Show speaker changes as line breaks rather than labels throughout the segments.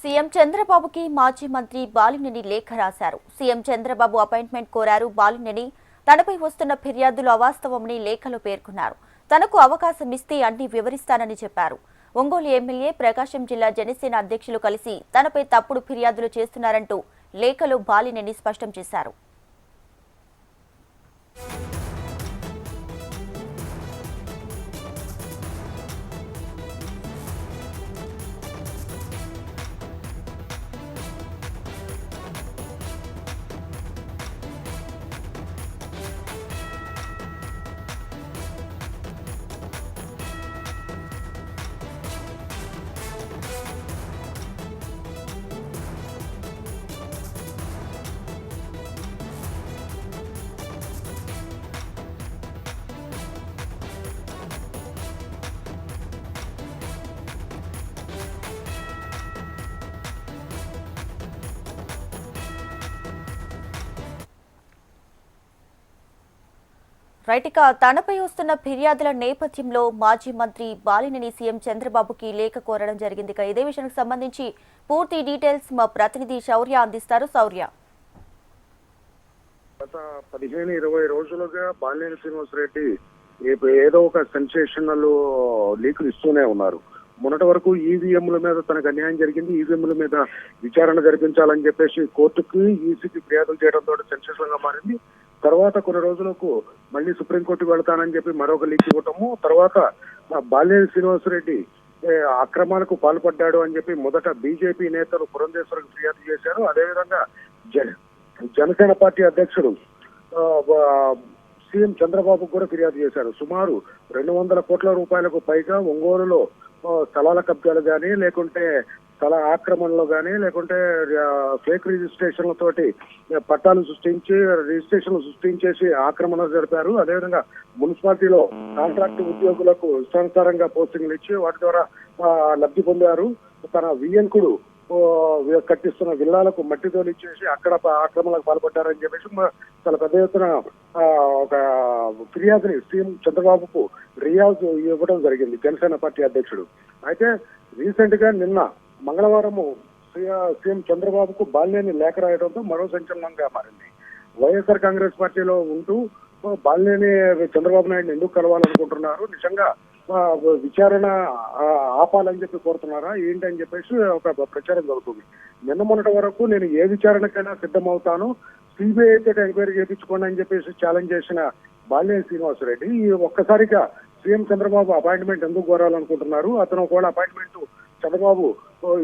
CM చంద్రబాబుకి మాజీ మంత్రి బాలినేని లేఖ రాశారు. సీఎం చంద్రబాబు అపాయింట్మెంట్ కోరారు. బాలినేని తనపై వస్తున్న ఫిర్యాదులు అవాస్తవమని లేఖలో పేర్కొన్నారు. తనకు అవకాశం ఇస్తే అన్ని వివరిస్తానని చెప్పారు. ఒంగోలు ఎమ్మెల్యే, ప్రకాశం జిల్లా జనసేన అధ్యక్షులు కలిసి తనపై తప్పుడు ఫిర్యాదులు చేస్తున్నారంటూ లేఖలో బాలినేని స్పష్టం చేశారు. రైటిక తనపై వస్తున్న ఫిర్యాదుల నేపథ్యంలో మాజీ మంత్రి బాలినేని సీఎం చంద్రబాబుకి లేఖ కోరడం జరిగింది. ఇదే విషయానికి సంబంధించి పూర్తి డీటెయిల్స్ మా ప్రతినిధి శౌర్య అందిస్తారు. శౌర్య,
గత 15-20 రోజులుగా బాలినేని శ్రీనివాసరెడ్డి ఏదో ఒక సెన్సేషనల్ లీకులు ఇస్తూనే ఉన్నారు. మొన్నటి వరకు ఈవీఎంల మీద తనకు అన్యాయం జరిగింది, ఈవీఎంల మీద విచారణ జరిపించాలని చెప్పేసి కోర్టుకి, ఈసీకి ఫిర్యాదులు చేయడంతో సెన్సేషన్ గా మారింది. తర్వాత కొన్ని రోజులకు మళ్ళీ సుప్రీంకోర్టుకు వెళ్తానని చెప్పి మరొక లీక్ ఇవ్వటము, తర్వాత బాలినేని శ్రీనివాసరెడ్డి అక్రమాలకు పాల్పడ్డాడు అని చెప్పి మొదట బీజేపీ నేతలు పురంధేశ్వరికి ఫిర్యాదు చేశారు. అదేవిధంగా జనసేన పార్టీ అధ్యక్షుడు సీఎం చంద్రబాబు కూడా ఫిర్యాదు చేశారు. సుమారు 200 కోట్ల రూపాయలకు పైగా ఒంగోలులో స్థలాల కబ్జాలు కానీ, లేకుంటే స్థల ఆక్రమణలో కానీ, లేకుంటే ఫేక్ రిజిస్ట్రేషన్లతోటి పట్టాలు సృష్టించి రిజిస్ట్రేషన్లు సృష్టించేసి ఆక్రమణ జరిపారు. అదేవిధంగా మున్సిపాలిటీలో కాంట్రాక్ట్ ఉద్యోగులకు ఇష్టానుసారంగా పోస్టింగ్లు ఇచ్చి వాటి ద్వారా లబ్ధి పొందారు. తన వియ్యంకుడు కట్టిస్తున్న విల్లాలకు మట్టి తోలిచ్చేసి అక్కడ ఆక్రమణలకు పాల్పడ్డారని చెప్పేసి చాలా పెద్ద ఎత్తున ఒక ఫిర్యాదుని సీఎం చంద్రబాబుకు రియాజు ఇవ్వడం జరిగింది జనసేన పార్టీ అధ్యక్షుడు. అయితే రీసెంట్ గా నిన్న మంగళవారము సీఎం చంద్రబాబుకు బాలినేని లేఖ రాయడంతో మరో సంచలనంగా మారింది. వైఎస్ఆర్ కాంగ్రెస్ పార్టీలో ఉంటూ బాలినేని చంద్రబాబు నాయుడు ఎందుకు కలవాలనుకుంటున్నారు, నిజంగా విచారణ ఆపాలని చెప్పి కోరుతున్నారా ఏంటి అని చెప్పేసి ఒక ప్రచారం జరుగుతుంది. నిన్న మొన్నటి వరకు నేను ఏ విచారణకైనా సిద్ధమవుతాను, సిబిఐ అయితే ఎంక్వైరీ చేయించుకోండి అని చెప్పేసి ఛాలెంజ్ చేసిన బాలినేని శ్రీనివాసరెడ్డి ఈ ఒక్కసారిగా సీఎం చంద్రబాబు అపాయింట్మెంట్ ఎందుకు కోరాలనుకుంటున్నారు, అతను ఒకవేళ అపాయింట్మెంట్ చంద్రబాబు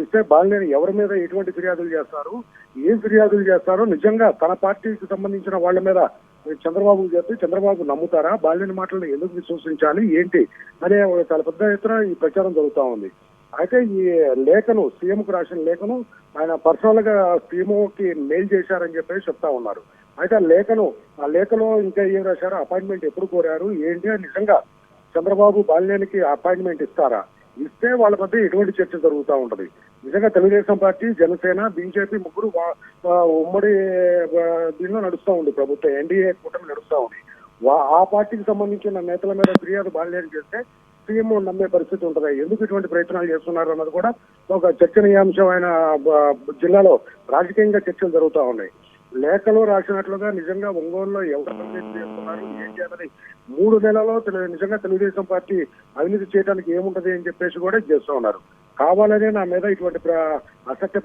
ఇస్తే బాలినేని ఎవరి మీద ఎటువంటి ఫిర్యాదులు చేస్తారు, ఏం ఫిర్యాదులు చేస్తారో, నిజంగా తన పార్టీకి సంబంధించిన వాళ్ళ మీద చంద్రబాబు చెప్తే చంద్రబాబు నమ్ముతారా, బాలినేని మాటలను ఎందుకు విశ్వసించాలి ఏంటి అనే చాలా పెద్ద ఎత్తున ఈ ప్రచారం జరుగుతూ ఉంది. అయితే ఈ లేఖను సీఎంకు రాసిన లేఖను ఆయన పర్సనల్ గా సీఎంకి మెయిల్ చేశారని చెప్పేసి చెప్తా ఉన్నారు. అయితే ఆ లేఖలో ఇంకా ఏం రాశారో, అపాయింట్మెంట్ ఎప్పుడు కోరారు ఏంటి, నిజంగా చంద్రబాబు బాలినేనికి అపాయింట్మెంట్ ఇస్తారా, ఇస్తే వాళ్ళ మధ్య ఎటువంటి చర్చ జరుగుతూ ఉంటది. నిజంగా తెలుగుదేశం పార్టీ, జనసేన, బీజేపీ ముగ్గురు ఉమ్మడి దీనిలో నడుస్తూ ఉంది, ప్రభుత్వం ఎన్డీఏ కూటమి నడుస్తూ ఉంది. ఆ పార్టీకి సంబంధించిన నేతల మీద ఫిర్యాదు బాలినేని చేస్తే సీఎం నమ్మే పరిస్థితి ఉంటది. ఎందుకు ఇటువంటి ప్రయత్నాలు చేస్తున్నారు అన్నది కూడా ఒక చర్చనీయాంశమైన జిల్లాలో రాజకీయంగా చర్చలు జరుగుతూ ఉన్నాయి. లేఖలో రాసినట్లుగా నిజంగా ఒంగోలులో ఎవరు చేస్తున్నారు ఏంటి అన్నది 3 నెలల్లో నిజంగా తెలుగుదేశం పార్టీ అవినీతి చేయడానికి ఏముంటది అని చెప్పేసి కూడా చేస్తూ ఉన్నారు. కావాలనే నా మీద ఇటువంటి అసత్య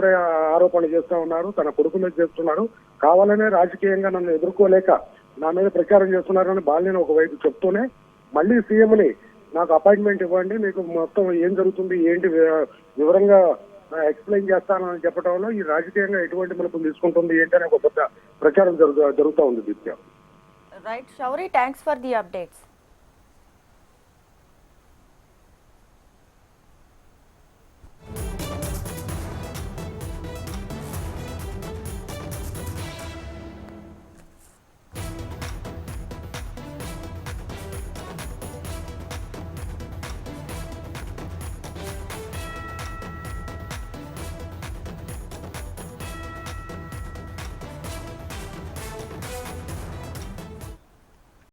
ఆరోపణలు చేస్తూ ఉన్నారు, తన కొడుకు మీద చేస్తున్నారు, కావాలనే రాజకీయంగా నన్ను ఎదుర్కోలేక నా మీద ప్రచారం చేస్తున్నారని బాలినేని ఒకవైపు చెప్తూనే మళ్ళీ సీఎంని నాకు అపాయింట్మెంట్ ఇవ్వండి, మీకు మొత్తం ఏం జరుగుతుంది ఏంటి వివరంగా ఎక్స్ప్లెయిన్ చేస్తానని చెప్పడంలో ఈ రాజకీయంగా ఎటువంటి మలుపులు తీసుకుంటుంది ఏంటి అనే ఒక పెద్ద ప్రచారం జరుగుతూ ఉంది.
Right Shouri, thanks for the updates.